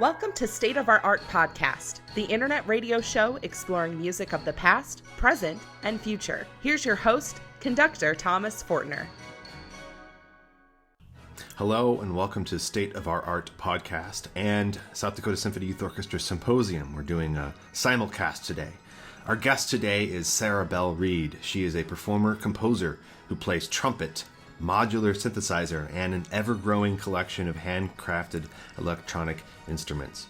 Welcome to State of Our Art Podcast, the internet radio show exploring music of the past, present, and future. Here's your host, conductor Thomas Fortner. Hello and welcome to State of Our Art Podcast and South Dakota Symphony Youth Orchestra Symposium. We're doing a simulcast today. Our guest today is Belle Reid. She is a performer, composer who plays trumpet, modular synthesizer, and an ever-growing collection of handcrafted electronic instruments.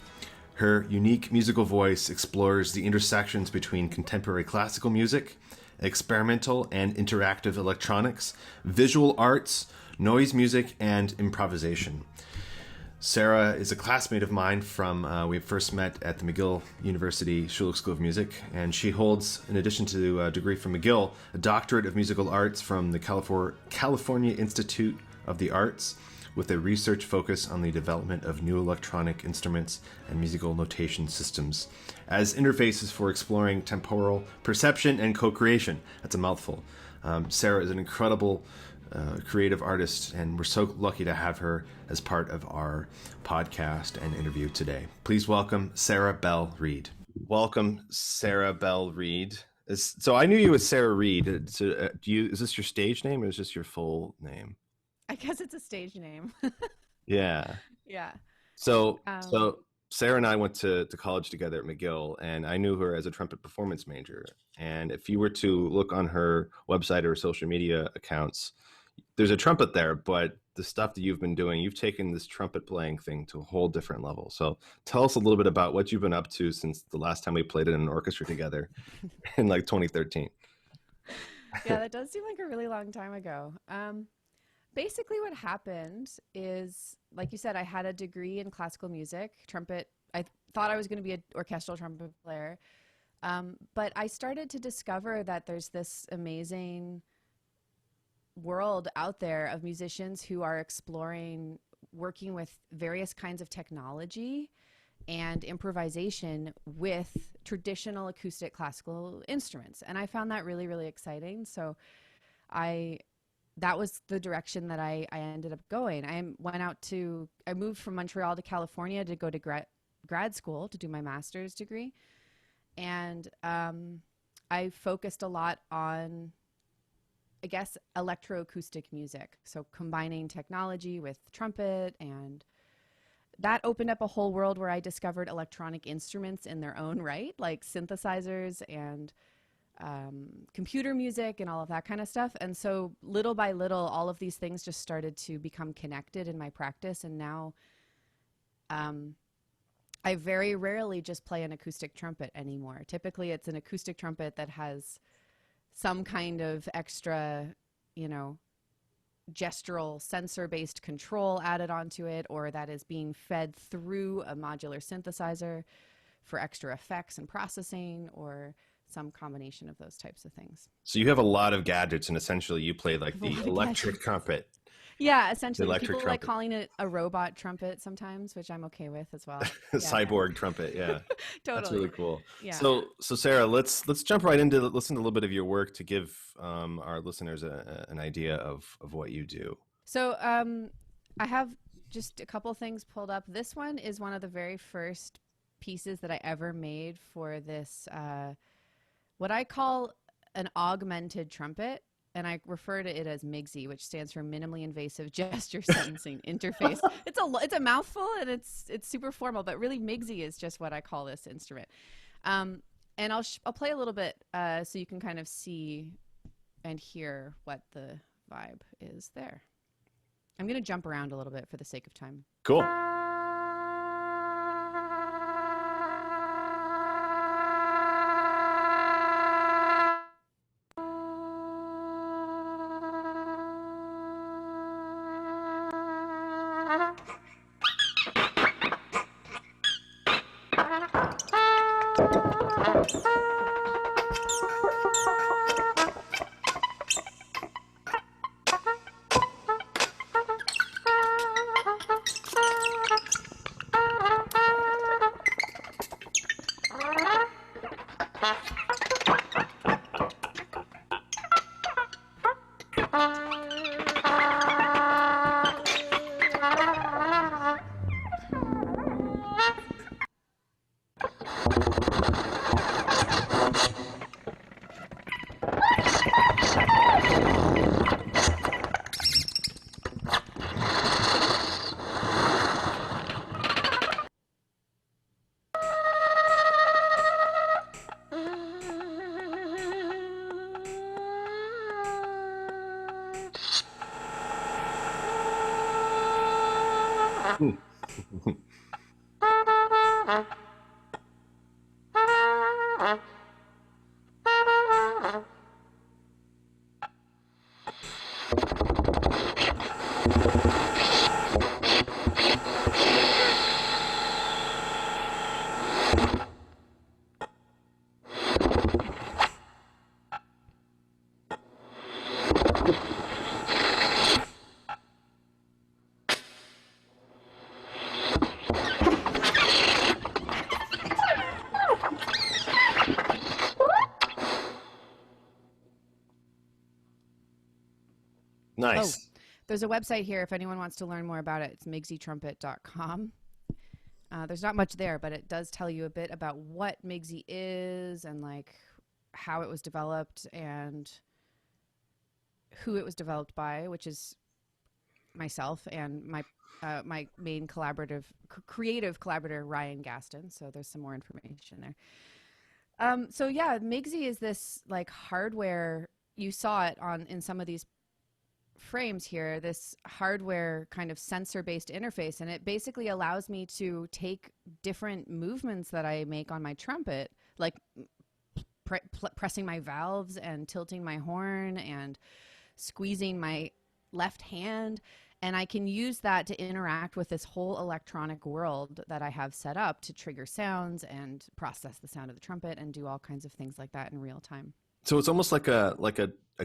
Her unique musical voice explores the intersections between contemporary classical music, experimental and interactive electronics, visual arts, noise music, and improvisation. Sarah is a classmate of mine from, we first met at the McGill University Schulich School of Music, and she holds, in addition to a degree from McGill, a doctorate of musical arts from the California Institute of the Arts, with a research focus on the development of new electronic instruments and musical notation systems as interfaces for exploring temporal perception and co-creation. That's a mouthful. Sarah is an incredible creative artist, and we're so lucky to have her as part of our podcast and interview today. Please welcome Belle Reid. Welcome, Belle Reid. So I knew you as Sarah Reid. Is this your stage name or is this your full name? I guess it's a stage name. Yeah. Yeah. So Sarah and I went to college together at McGill, and I knew her as a trumpet performance major. And if you were to look on her website or social media accounts, there's a trumpet there, but the stuff that you've been doing, you've taken this trumpet playing thing to a whole different level. So tell us a little bit about what you've been up to since the last time we played in an orchestra together in like 2013. Yeah, that does seem like a really long time ago. Basically what happened is, like you said, I had a degree in classical music, trumpet. I thought I was going to be an orchestral trumpet player. But I started to discover that there's this amazing world out there of musicians who are exploring working with various kinds of technology and improvisation with traditional acoustic classical instruments. And I found that really, really exciting. So that was the direction that I ended up going. I moved from Montreal to California to go to grad school to do my master's degree. And I focused a lot on, I guess, electroacoustic music. So combining technology with trumpet, and that opened up a whole world where I discovered electronic instruments in their own right, like synthesizers and computer music and all of that kind of stuff. And so little by little, all of these things just started to become connected in my practice. And now I very rarely just play an acoustic trumpet anymore. Typically it's an acoustic trumpet that has some kind of extra, gestural sensor-based control added onto it, or that is being fed through a modular synthesizer for extra effects and processing, or some combination of those types of things. So you have a lot of gadgets, and essentially you play like the electric trumpet. Yeah, essentially. People trumpet. like calling it a robot trumpet sometimes, which I'm okay with as well. Cyborg trumpet, yeah. Totally. That's really cool. Yeah. So Sarah, let's jump right into listen to a little bit of your work to give our listeners an idea of what you do. So I have just a couple things pulled up. This one is one of the very first pieces that I ever made for this, what I call an augmented trumpet. And I refer to it as MIGSI, which stands for Minimally Invasive Gesture Sensing Interface. It's a mouthful, and it's super formal, but really MIGSI is just what I call this instrument. And I'll play a little bit so you can kind of see and hear what the vibe is there. I'm going to jump around a little bit for the sake of time. Cool. Nice. Oh, there's a website here if anyone wants to learn more about it. It's migsytrumpet.com. There's not much there, but it does tell you a bit about what Migsy is and like how it was developed and who it was developed by, which is myself and my main creative collaborator Ryan Gaston. So there's some more information there. So yeah, Migsy is this like hardware. You saw it in some of these frames here, this hardware kind of sensor-based interface, and it basically allows me to take different movements that I make on my trumpet, like pressing my valves and tilting my horn and squeezing my left hand, and I can use that to interact with this whole electronic world that I have set up to trigger sounds and process the sound of the trumpet and do all kinds of things like that in real time. So it's almost like a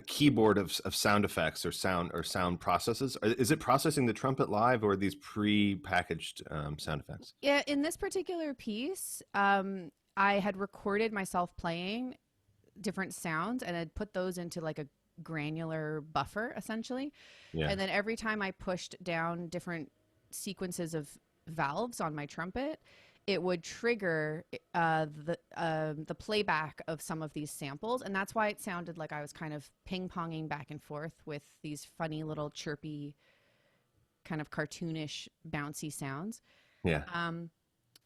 keyboard of sound effects or sound processes. Is it processing the trumpet live or these pre-packaged sound effects? Yeah, in this particular piece, I had recorded myself playing different sounds and had put those into like a granular buffer essentially. Yeah. And then every time I pushed down different sequences of valves on my trumpet, it would trigger the playback of some of these samples. And that's why it sounded like I was kind of ping-ponging back and forth with these funny little chirpy, kind of cartoonish, bouncy sounds. Yeah.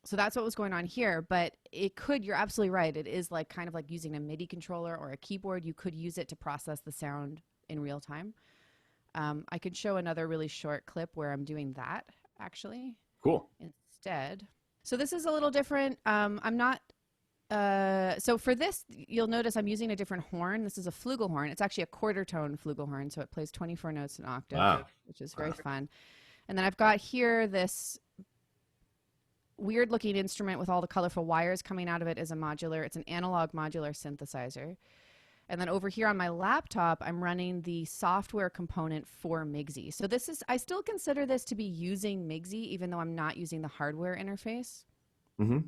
So that's what was going on here. But you're absolutely right. It is like kind of like using a MIDI controller or a keyboard. You could use it to process the sound in real time. I could show another really short clip where I'm doing that, actually. Cool. Instead. So this is a little different. I'm not, so for this, you'll notice I'm using a different horn. This is a Flugelhorn. It's actually a quarter tone Flugelhorn, so it plays 24 notes an octave, wow. which is very fun. And then I've got here this weird looking instrument with all the colorful wires coming out of it is a modular. It's an analog modular synthesizer. And then over here on my laptop, I'm running the software component for Migsy. So I still consider this to be using Migsy, even though I'm not using the hardware interface. Mm-hmm.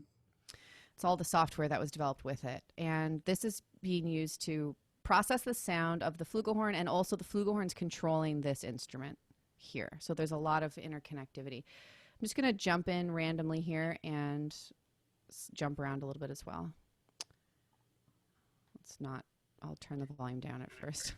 It's all the software that was developed with it. And this is being used to process the sound of the Flugelhorn, and also the Flugelhorn's controlling this instrument here. So there's a lot of interconnectivity. I'm just going to jump in randomly here and jump around a little bit as well. I'll turn the volume down at first.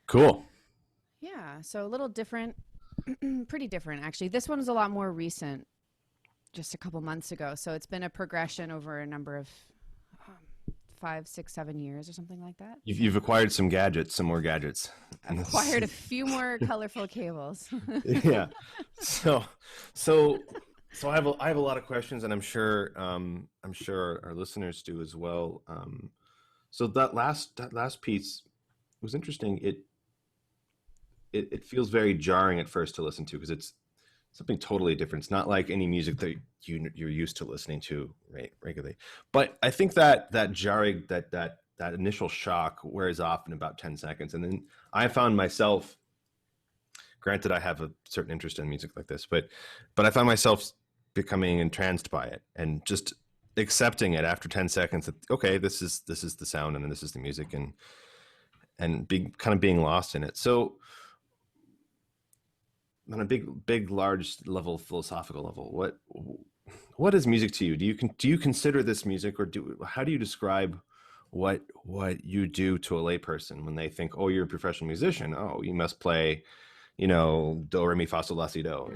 Cool. Yeah, so a little different, pretty different actually. This one was a lot more recent, just a couple months ago. So it's been a progression over a number of 5, 6, 7 years or something like that. You've acquired some gadgets, some more gadgets. I've acquired a few more colorful cables. Yeah. So I have a lot of questions, and I'm sure our listeners do as well. So that last piece was interesting. It feels very jarring at first to listen to because it's something totally different. It's not like any music that you're used to listening to regularly. But I think that jarring, that initial shock wears off in about 10 seconds. And then I found myself, granted I have a certain interest in music like this, but I found myself becoming entranced by it and just accepting it after 10 seconds that, okay, this is the sound and this is the music, and being lost in it. So on a big, large level, philosophical level, what is music to you? Do you consider this music, or how do you describe what you do to a layperson when they think, oh, you're a professional musician? Oh, you must play, do, re, mi, fa, sol, la, si, do,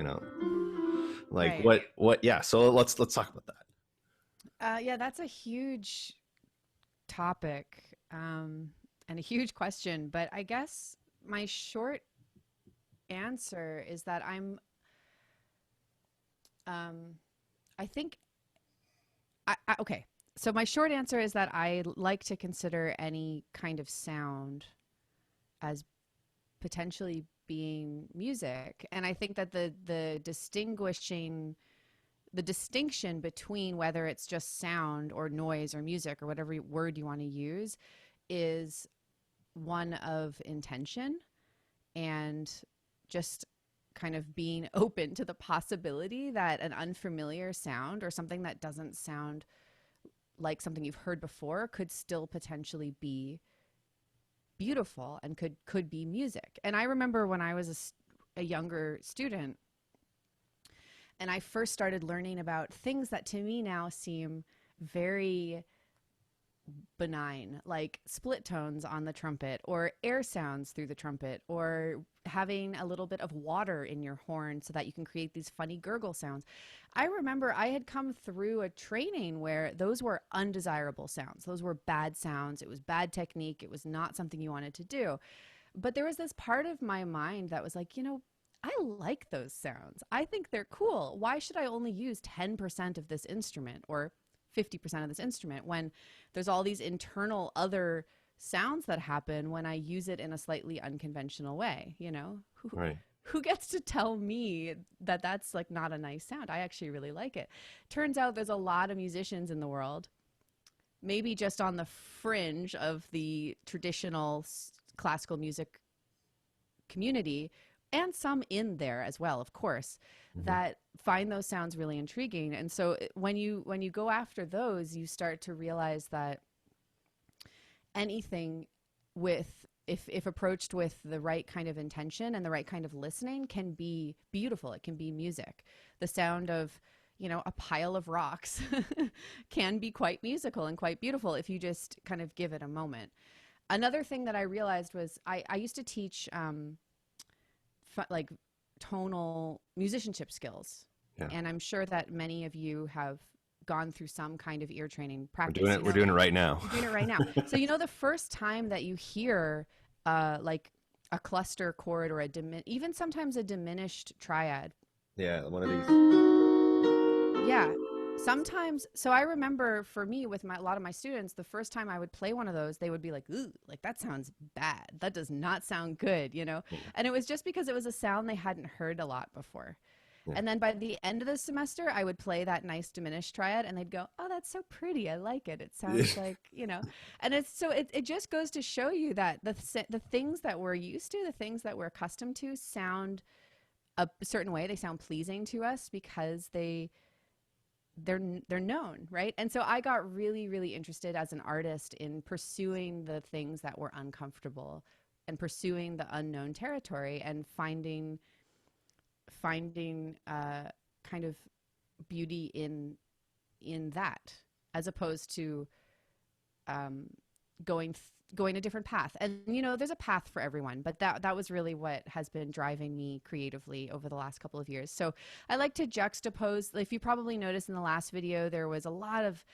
like right. what? Yeah. So let's talk about that. Yeah, that's a huge topic and a huge question. But I guess my short answer is that okay. So my short answer is that I like to consider any kind of sound as potentially being music. And I think that the distinction between whether it's just sound or noise or music or whatever word you want to use is one of intention and just kind of being open to the possibility that an unfamiliar sound or something that doesn't sound like something you've heard before could still potentially be beautiful and could be music. And I remember when I was a younger student and I first started learning about things that to me now seem very benign, like split tones on the trumpet or air sounds through the trumpet or having a little bit of water in your horn so that you can create these funny gurgle sounds. I remember I had come through a training where those were undesirable sounds. Those were bad sounds. It was bad technique. It was not something you wanted to do. But there was this part of my mind that was like, I like those sounds. I think they're cool. Why should I only use 10% of this instrument or 50% of this instrument when there's all these internal other sounds that happen when I use it in a slightly unconventional way, Right. Who gets to tell me that that's like not a nice sound? I actually really like it. Turns out there's a lot of musicians in the world, maybe just on the fringe of the traditional classical music community, and some in there as well, of course, that find those sounds really intriguing. And so when you go after those, you start to realize that anything if approached with the right kind of intention and the right kind of listening can be beautiful. It can be music. The sound of, a pile of rocks can be quite musical and quite beautiful if you just kind of give it a moment. Another thing that I realized was I used to teach like tonal musicianship skills. Yeah. And I'm sure that many of you have gone through some kind of ear training practice. We're doing it right now. We're doing it right now. So, the first time that you hear like a cluster chord or even sometimes a diminished triad. Yeah, one of these. Yeah. Sometimes, so I remember for me with a lot of my students, the first time I would play one of those, they would be like, ooh, like that sounds bad. That does not sound good, And it was just because it was a sound they hadn't heard a lot before. Yeah. And then by the end of the semester, I would play that nice diminished triad and they'd go, oh, that's so pretty. I like it. It sounds like, and it just goes to show you that the things that we're used to, the things that we're accustomed to sound a certain way. They sound pleasing to us because they're known, right? And so I got really, really interested as an artist in pursuing the things that were uncomfortable and pursuing the unknown territory and finding kind of beauty in that, as opposed to going a different path. And there's a path for everyone, but that was really what has been driving me creatively over the last couple of years. So I like to juxtapose. If you probably noticed in the last video, there was a lot of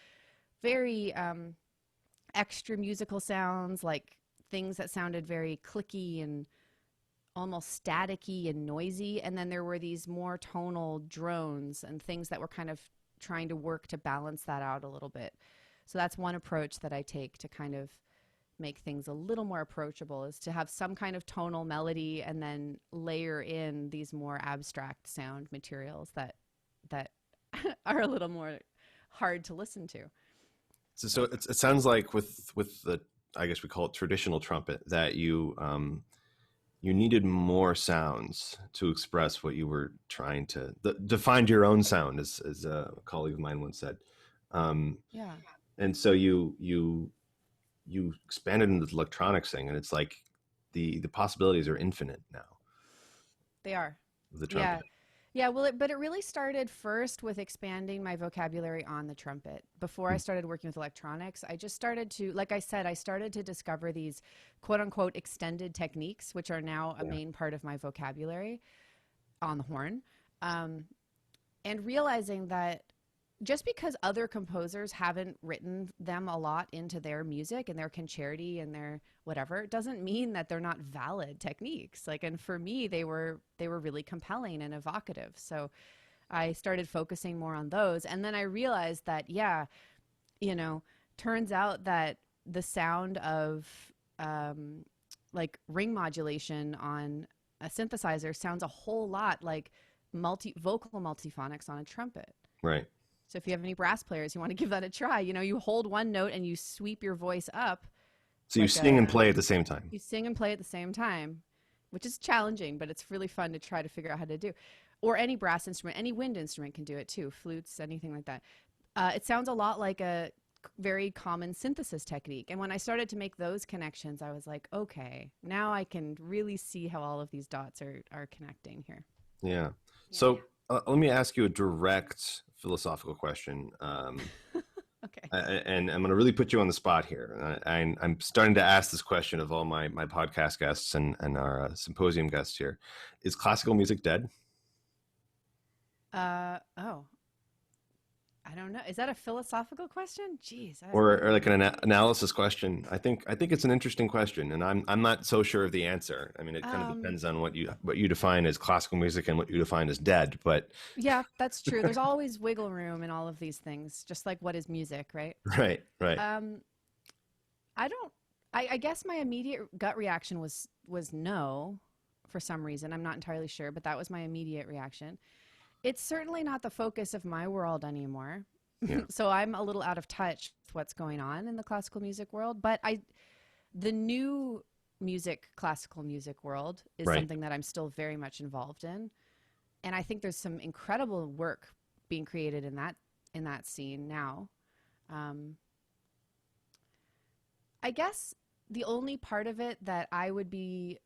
very extra musical sounds, like things that sounded very clicky and almost staticky and noisy. And then there were these more tonal drones and things that were kind of trying to work to balance that out a little bit. So that's one approach that I take to kind of make things a little more approachable, is to have some kind of tonal melody and then layer in these more abstract sound materials that are a little more hard to listen to. So it sounds like with the, I guess we call it traditional trumpet, that you needed more sounds to express what you were trying to find your own sound, as a colleague of mine once said. Yeah. And so you expanded into the electronics thing, and it's like the possibilities are infinite now. They are. The trumpet. Yeah. Well, but it really started first with expanding my vocabulary on the trumpet. Before I started working with electronics, I just started to, like I said, I started to discover these quote unquote extended techniques, which are now a main part of my vocabulary on the horn. And realizing that just because other composers haven't written them a lot into their music and their concerti and their whatever, doesn't mean that they're not valid techniques. And for me, they were really compelling and evocative. So I started focusing more on those. And then I realized that, turns out that the sound of ring modulation on a synthesizer sounds a whole lot like vocal multiphonics on a trumpet. Right. So if you have any brass players, you want to give that a try. You hold one note and you sweep your voice up. So you sing and play at the same time. You sing and play at the same time, which is challenging, but it's really fun to try to figure out how to do. Or any brass instrument, any wind instrument can do it too. Flutes, anything like that. It sounds a lot like a very common synthesis technique. And when I started to make those connections, I was like, okay, now I can really see how all of these dots are connecting here. Yeah. So let me ask you a direct philosophical question. Okay. And I'm going to really put you on the spot here. I'm starting to ask this question of all my podcast guests and our symposium guests here. Is classical music dead? I don't know. Is that a philosophical question? Jeez. Or like an analysis question. I think it's an interesting question, and I'm not so sure of the answer. I mean, it kind of depends on what you define as classical music and what you define as dead. But yeah, that's true. There's always wiggle room in all of these things, just like what is music, right? Right. I guess my immediate gut reaction was no, for some reason. I'm not entirely sure, but that was my immediate reaction. It's certainly not the focus of my world anymore. Yeah. So I'm a little out of touch with what's going on in the classical music world. But the new classical music world is something that I'm still very much involved in. And I think there's some incredible work being created in that scene now. I guess the only part of it that I would be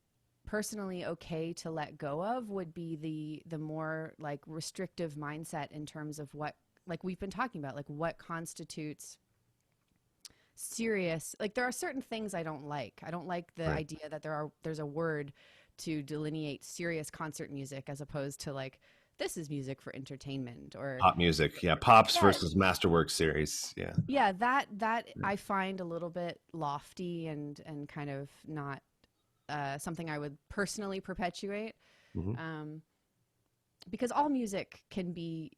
personally okay to let go of would be the more like restrictive mindset in terms of what, like we've been talking about, like what constitutes serious. Like there are certain things I don't like. I don't like the idea that there's a word to delineate serious concert music as opposed to like, this is music for entertainment or Pop music. Yeah. Pops yeah, versus Masterworks series. Yeah. yeah, that I find a little bit lofty and kind of not something I would personally perpetuate, Hmm. because all music can be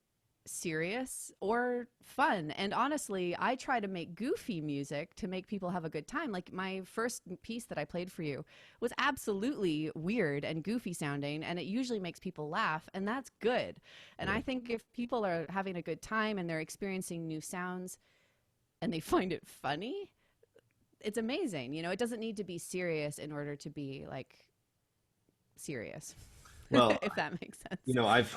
serious or fun. And honestly, I try to make goofy music to make people have a good time. Like my first piece that I played for you was absolutely weird and goofy sounding, and it usually makes people laugh, and that's good. And I think if people are having a good time and they're experiencing new sounds and they find it funny, it's amazing. You know, it doesn't need to be serious in order to be like serious. Well, If that makes sense. you know, I've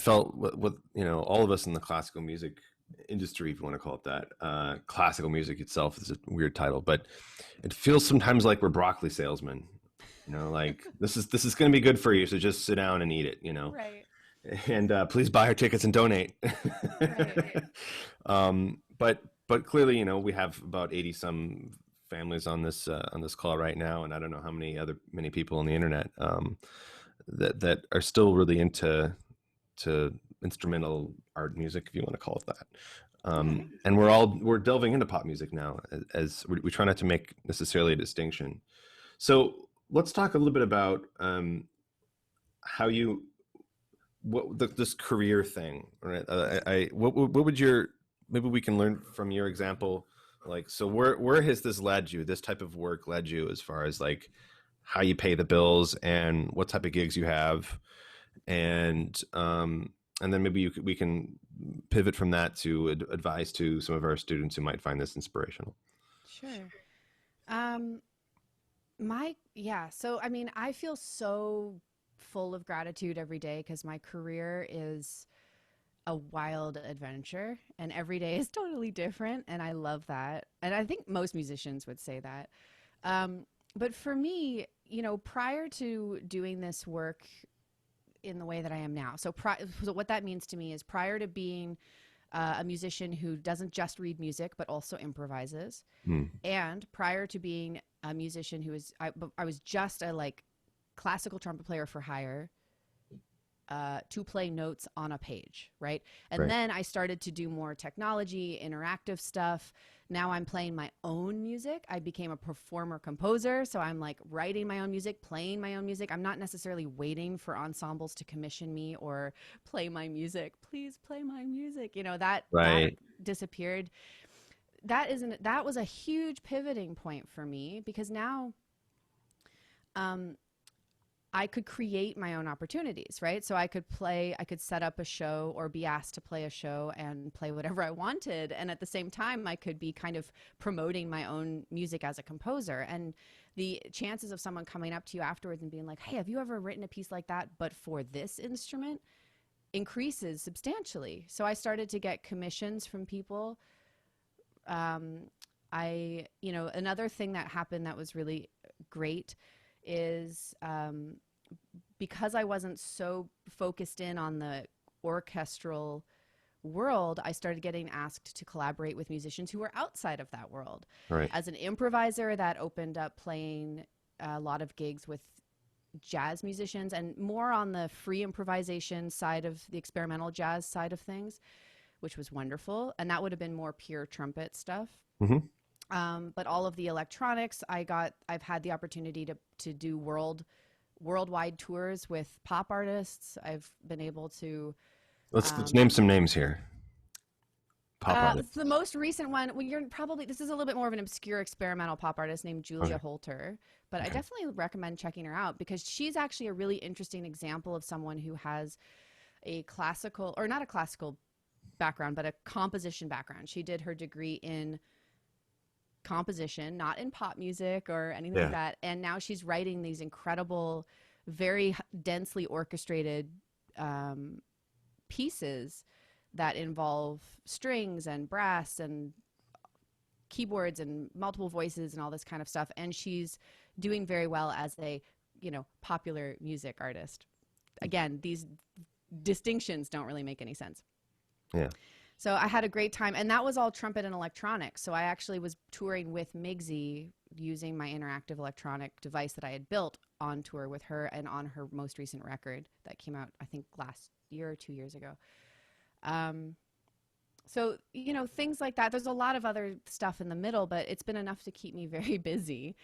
felt what you know, all of us in the classical music industry, if you want to call it that. Classical music itself is a weird title, but it feels sometimes like we're broccoli salesmen. You know, like this is going to be good for you, so just sit down and eat it. You know, Right. and please buy our tickets and donate. Right. But clearly, you know, we have about 80 some families on this call right now, and I don't know how many people on the internet that are still really into instrumental art music, if you want to call it that. And we're delving into pop music now, as we try not to make necessarily a distinction. So let's talk a little bit about how you this career thing, right? What would maybe we can learn from your example, like, so where has this led you? This type of work led you as far as like how you pay the bills and what type of gigs you have, and then maybe we can pivot from that to advise to some of our students who might find this inspirational. Sure. So I mean, I feel so full of gratitude every day because my career is a wild adventure and every day is totally different, and I love that. And I think most musicians would say that. But for me, you know, prior to doing this work in the way that I am now, so what that means to me is prior to being a musician who doesn't just read music but also improvises, and prior to being a musician who is I was just a like classical trumpet player for hire, to play notes on a page, right? And Right. then I started to do more technology, interactive stuff. Now I'm playing my own music. I became a performer composer, so I'm like writing my own music, playing my own music. I'm not necessarily waiting for ensembles to commission me or play my music. Please play my music. You know, that Right. disappeared. That was a huge pivoting point for me because now I could create my own opportunities, right? So I could set up a show or be asked to play a show and play whatever I wanted. And at the same time, I could be kind of promoting my own music as a composer. And the chances of someone coming up to you afterwards and being like, hey, have you ever written a piece like that, but for this instrument, increases substantially. So I started to get commissions from people. Another thing that happened that was really great is because I wasn't so focused in on the orchestral world, I started getting asked to collaborate with musicians who were outside of that world. Right. As an improviser, that opened up playing a lot of gigs with jazz musicians and more on the free improvisation side of the experimental jazz side of things, which was wonderful. And that would have been more pure trumpet stuff. Mm-hmm. But all of the electronics, I've had the opportunity to do worldwide tours with pop artists. I've been able to. Let's name some names here. Pop artists. The most recent one, this is a little bit more of an obscure experimental pop artist named Julia Holter, but I definitely recommend checking her out because she's actually a really interesting example of someone who has a classical, or not a classical background, but a composition background. She did her degree in composition, not in pop music or anything like that. And now she's writing these incredible, very densely orchestrated pieces that involve strings and brass and keyboards and multiple voices and all this kind of stuff. And she's doing very well as a, popular music artist. Again, these distinctions don't really make any sense. Yeah. So I had a great time, and that was all trumpet and electronics. So I actually was touring with Migsy using my interactive electronic device that I had built on tour with her and on her most recent record that came out, I think, last year or 2 years ago. So, you know, things like that. There's a lot of other stuff in the middle, but it's been enough to keep me very busy.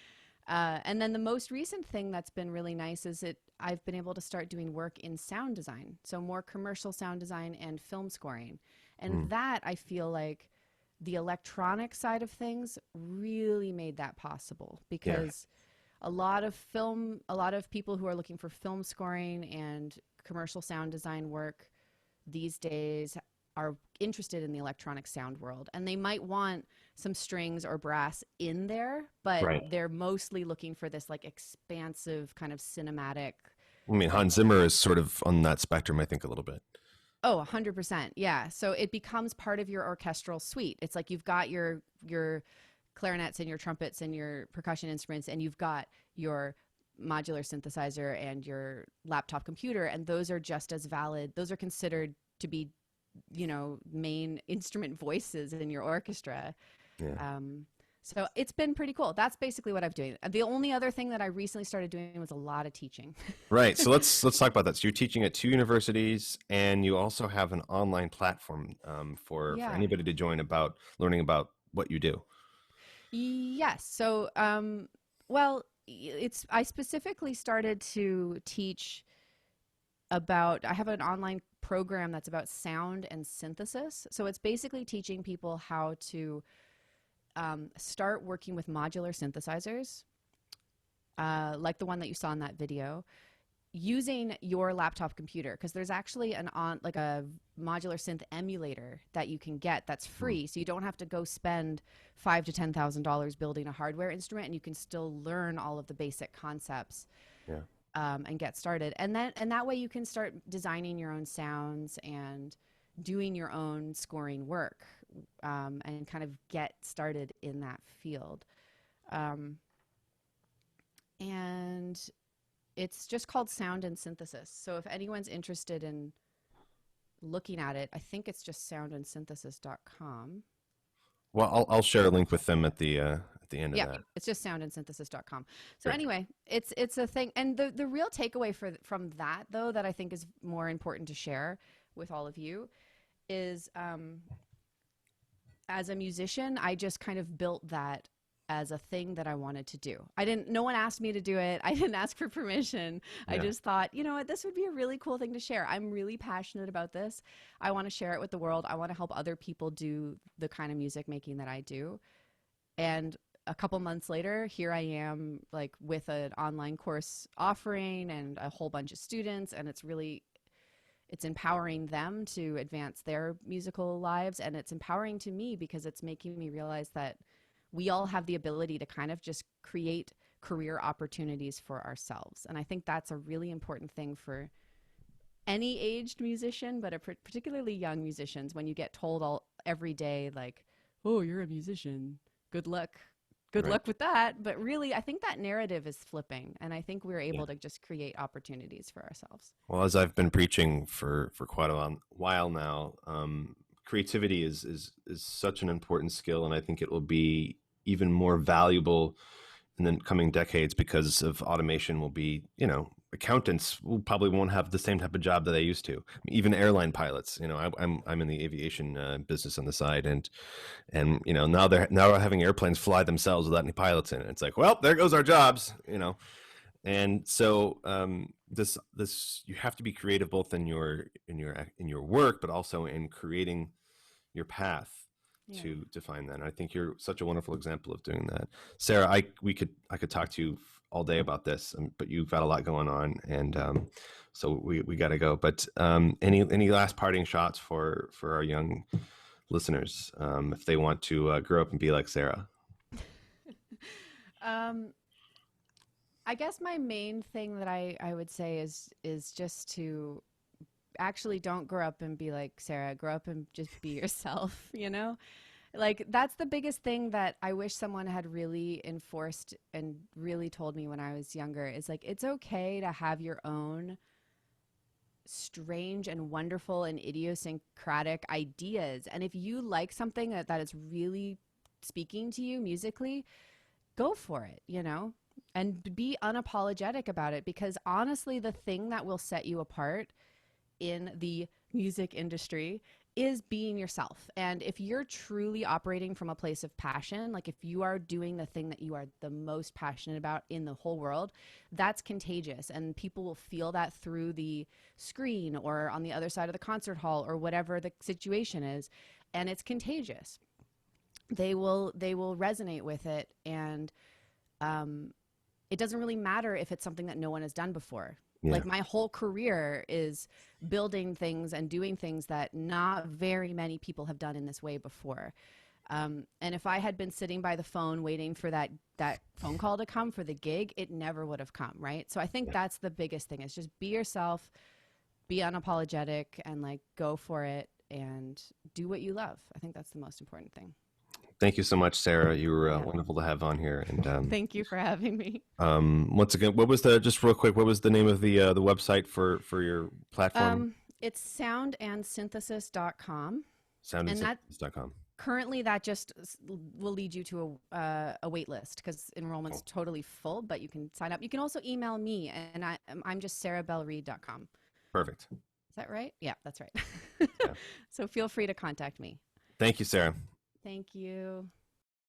And then the most recent thing that's been really nice is I've been able to start doing work in sound design. So more commercial sound design and film scoring. And that, I feel like the electronic side of things really made that possible, because a lot of people who are looking for film scoring and commercial sound design work these days are interested in the electronic sound world, and they might want some strings or brass in there, but they're mostly looking for this like expansive kind of cinematic. I mean, Hans Zimmer is sort of on that spectrum, I think, a little bit. Oh, 100%. Yeah. So it becomes part of your orchestral suite. It's like you've got your clarinets and your trumpets and your percussion instruments, and you've got your modular synthesizer and your laptop computer, and those are just as valid. Those are considered to be, you know, main instrument voices in your orchestra. Yeah. So it's been pretty cool. That's basically what I'm doing. The only other thing that I recently started doing was a lot of teaching. Right. So let's talk about that. So you're teaching at 2 universities, and you also have an online platform for anybody to join about learning about what you do. Yes. So, well, I specifically started to teach about, I have an online program that's about sound and synthesis. So it's basically teaching people how to start working with modular synthesizers, like the one that you saw in that video, using your laptop computer, because there's actually a modular synth emulator that you can get that's free, so you don't have to go spend $5,000 to $10,000 building a hardware instrument, and you can still learn all of the basic concepts. And get started, and that way you can start designing your own sounds and doing your own scoring work, and kind of get started in that field. And it's just called Sound and Synthesis. So if anyone's interested in looking at it, I think it's just soundandsynthesis.com. Well, I'll share a link with them at the end of that. Yeah, it's just soundandsynthesis.com. So anyway, it's a thing. And the real takeaway from that, though, that I think is more important to share with all of you is, as a musician, I just kind of built that as a thing that I wanted to do. No one asked me to do it. I didn't ask for permission. I just thought, you know what, this would be a really cool thing to share. I'm really passionate about this. I want to share it with the world. I want to help other people do the kind of music making that I do. And a couple months later, here I am, like, with an online course offering and a whole bunch of students, and it's empowering them to advance their musical lives, and it's empowering to me because it's making me realize that we all have the ability to kind of just create career opportunities for ourselves. And I think that's a really important thing for any aged musician, but particularly young musicians, when you get told every day, like, oh, you're a musician, good luck with that. But really, I think that narrative is flipping, and I think we're able to just create opportunities for ourselves. Well, as I've been preaching for quite a while now, creativity is such an important skill, and I think it will be even more valuable in the coming decades because of automation. Will be, you know, accountants probably won't have the same type of job that they used to. Even airline pilots, you know, I'm in the aviation business on the side, and you know, now they're having airplanes fly themselves without any pilots in it. It's like, well, there goes our jobs, you know. And so this you have to be creative both in your work, but also in creating your path to find that. And I think you're such a wonderful example of doing that. Sarah, I could talk to you all day about this, but you've got a lot going on, and so we got to go. But any last parting shots for our young listeners, if they want to grow up and be like Sarah? I guess my main thing that I would say is just to actually don't grow up and be like Sarah. Grow up and just be yourself, you know? Like, that's the biggest thing that I wish someone had really enforced and really told me when I was younger, is like, it's okay to have your own strange and wonderful and idiosyncratic ideas. And if you like something that is really speaking to you musically, go for it, you know, and be unapologetic about it, because honestly, the thing that will set you apart in the music industry is being yourself. And if you're truly operating from a place of passion, like if you are doing the thing that you are the most passionate about in the whole world, that's contagious. And people will feel that through the screen or on the other side of the concert hall or whatever the situation is. And it's contagious. They will resonate with it. And it doesn't really matter if it's something that no one has done before. Yeah. Like my whole career is building things and doing things that not very many people have done in this way before. And if I had been sitting by the phone waiting for that phone call to come for the gig, it never would have come, right? So I think that's the biggest thing, is just be yourself, be unapologetic, and like go for it and do what you love. I think that's the most important thing. Thank you so much, Sarah. You were wonderful to have on here. And thank you for having me. Once again, just real quick, what was the name of the website for your platform? It's soundandsynthesis.com. Soundandsynthesis.com. Currently, that just will lead you to a wait list, because enrollment's totally full, but you can sign up. You can also email me, and I'm just sarahbellereid.com. Perfect. Is that right? Yeah, that's right. Yeah. So feel free to contact me. Thank you, Sarah. Thank you.